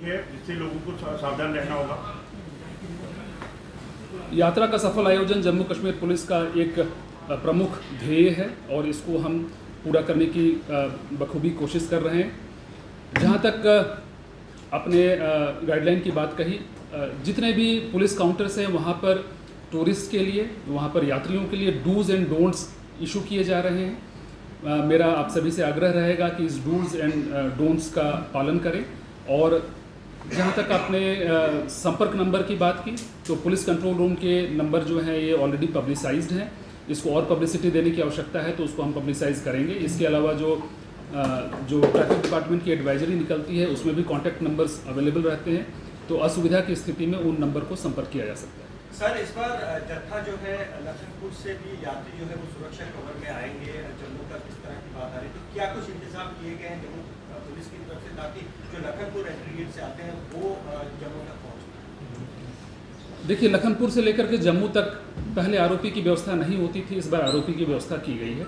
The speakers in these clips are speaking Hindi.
जिससे लोगों को सावधान रहना होगा। यात्रा का सफल आयोजन जम्मू कश्मीर पुलिस का एक प्रमुख ध्येय है और इसको हम पूरा करने की बखूबी कोशिश कर रहे हैं। जहाँ तक अपने गाइडलाइन की बात कही, जितने भी पुलिस काउंटर्स हैं वहाँ पर टूरिस्ट के लिए, वहाँ पर यात्रियों के लिए डूज़ एंड डोंट्स इशू किए जा रहे हैं। मेरा आप सभी से आग्रह रहेगा कि इस डूज़ एंड डोंट्स का पालन करें। और जहाँ तक आपने संपर्क नंबर की बात की, तो पुलिस कंट्रोल रूम के नंबर जो हैं ये ऑलरेडी पब्लिसाइज्ड हैं। इसको और पब्लिसिटी देने की आवश्यकता है तो उसको हम पब्लिसाइज करेंगे। इसके अलावा जो ट्रैफिक डिपार्टमेंट की एडवाइजरी निकलती है उसमें भी कॉन्टैक्ट नंबर्स अवेलेबल रहते हैं, तो असुविधा की स्थिति में उन नंबर को संपर्क किया जा सकता है। सर, इस बार जत्था जो है लखनपुर से भी यात्री जो है वो सुरक्षा कवर में आएंगे जम्मू तक, इस तरह की बात आ रही है, तो क्या कुछ इंतजाम किए गए हैं जम्मू पुलिस की तरफ से ताकि जो लखनपुर एंट्री गेट से आते हैं वो जम्मू तक पहुँच? देखिए, लखनपुर से लेकर के जम्मू तक पहले आरोपी की व्यवस्था नहीं होती थी, इस बार आरोपी की व्यवस्था की गई है।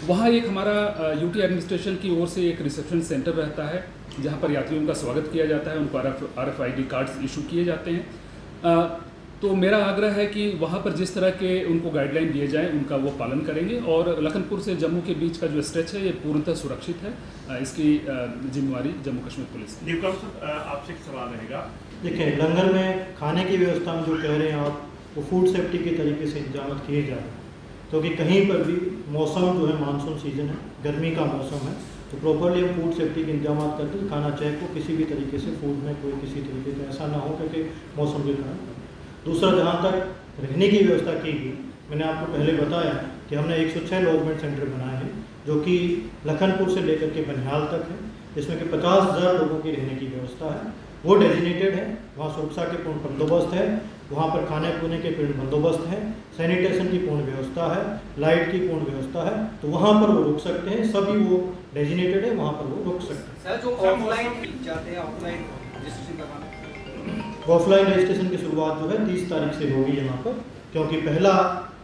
वहाँ एक हमारा यूटी एडमिनिस्ट्रेशन की ओर से एक रिसेप्शन सेंटर रहता है जहाँ पर यात्रियों का स्वागत किया जाता है, उनको RFID कार्ड्स इशू किए जाते हैं। तो मेरा आग्रह है कि वहाँ पर जिस तरह के उनको गाइडलाइन दिए जाएं उनका वो पालन करेंगे। और लखनपुर से जम्मू के बीच का जो स्ट्रेच है ये पूर्णतः सुरक्षित है, इसकी जिम्मेवारी जम्मू कश्मीर पुलिस की। आपसे एक सवाल रहेगा। देखिए, लंगर में खाने की व्यवस्था में जो कह रहे हैं आप, वो फूड सेफ्टी के तरीके से इंतजाम किए जा रहे हैं, क्योंकि कहीं पर भी मौसम जो है मानसून सीजन है, गर्मी का मौसम है, तो प्रॉपरली हम फूड सेफ्टी के इंतजाम करके खाना चेक को किसी भी तरीके से फूड में कोई किसी तरीके का ऐसा ना हो क्योंकि मौसम के कारण। दूसरा, जहाँ तक रहने की व्यवस्था की गई, मैंने आपको पहले बताया कि हमने 106 लॉजमेंट सेंटर बनाए हैं जो कि लखनपुर से लेकर के बनिहाल तक है, जिसमें कि 50,000 लोगों की रहने की व्यवस्था है। वो डेजिग्नेटेड है, वहाँ सुरक्षा के पूर्ण बंदोबस्त है, वहाँ पर खाने पीने के पूर्ण बंदोबस्त है, सैनिटेशन की पूर्ण व्यवस्था है, लाइट की पूर्ण व्यवस्था है, तो वहाँ पर वो रुक सकते हैं। सभी वो डेजिग्नेटेड है, वहाँ पर वो रुक सकते हैं। सर, जो ऑफलाइन जाते हैं, ऑफलाइन रजिस्ट्रेशन करवाना, ऑफलाइन रजिस्ट्रेशन की शुरुआत जो है 30 तारीख से होगी यहाँ पर, क्योंकि पहला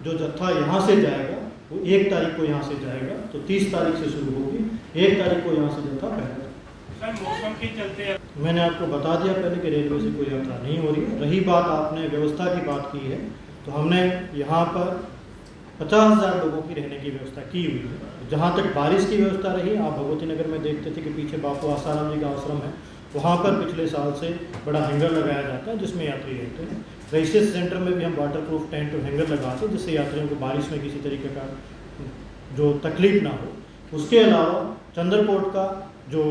जो जत्था यहाँ से जाएगा वो 1 तारीख को यहाँ से जाएगा, तो 30 तारीख से शुरू होगी, 1 तारीख को यहाँ से जत्था पहला। मौसम के चलते मैंने आपको बता दिया पहले कि रेलवे से कोई यात्रा नहीं हो रही है। रही बात आपने व्यवस्था की बात की है, तो हमने यहाँ पर 50,000 लोगों की रहने की व्यवस्था की हुई है। जहाँ तक बारिश की व्यवस्था रही, आप भगवती नगर में देखते थे कि पीछे बापू आसाराम जी का आश्रम है, वहाँ पर पिछले साल से बड़ा हैंगर लगाया जाता है जिसमें यात्री रहते हैं। रजिस्ट्रेशन सेंटर में भी हम वाटर प्रूफ टेंट और हैंगर लगाते हैं जिससे यात्रियों को बारिश में किसी तरीके का जो तकलीफ ना हो। उसके अलावा चंद्रकोट का जो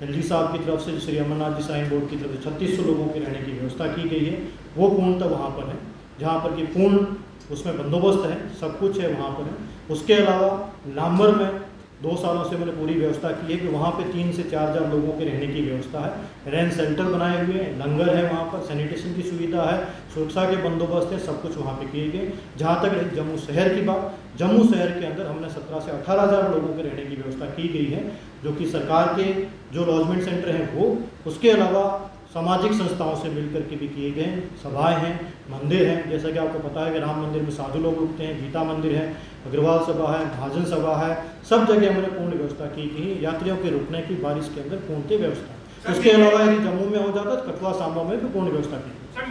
LG साहब की तरफ से, श्री अमरनाथ जी साइन बोर्ड की तरफ से 3600 लोगों की रहने की व्यवस्था की गई है, वो पूर्णतः वहाँ पर है, जहाँ पर कि पूर्ण उसमें बंदोबस्त है, सब कुछ है वहाँ पर है। उसके अलावा लांबर में 2 सालों से मैंने पूरी व्यवस्था की है कि वहाँ पे 3 से 4,000 लोगों के रहने की व्यवस्था है। रेंज सेंटर बनाए हुए हैं, लंगर है, वहाँ पर सैनिटेशन की सुविधा है, सुरक्षा के बंदोबस्त है, सब कुछ वहाँ पे किए गए। जहाँ तक रही जम्मू शहर की बात, जम्मू शहर के अंदर हमने 17 से 18,000 लोगों के रहने की व्यवस्था की गई है, जो कि सरकार के जो लॉजमेंट सेंटर हैं वो, उसके अलावा सामाजिक संस्थाओं से मिलकर के भी किए गए। सभाएं हैं, मंदिर हैं, जैसा कि आपको पता है कि राम मंदिर में साधु लोग रुकते हैं, गीता मंदिर है, अग्रवाल सभा है, महाजन सभा है, सब जगह हमने पूर्ण व्यवस्था की गई। यात्रियों के रुकने की बारिश के अंदर पूर्णतः व्यवस्था। उसके अलावा यदि जम्मू में हो जाता तो कठुआ सांबा में भी पूर्ण व्यवस्था की।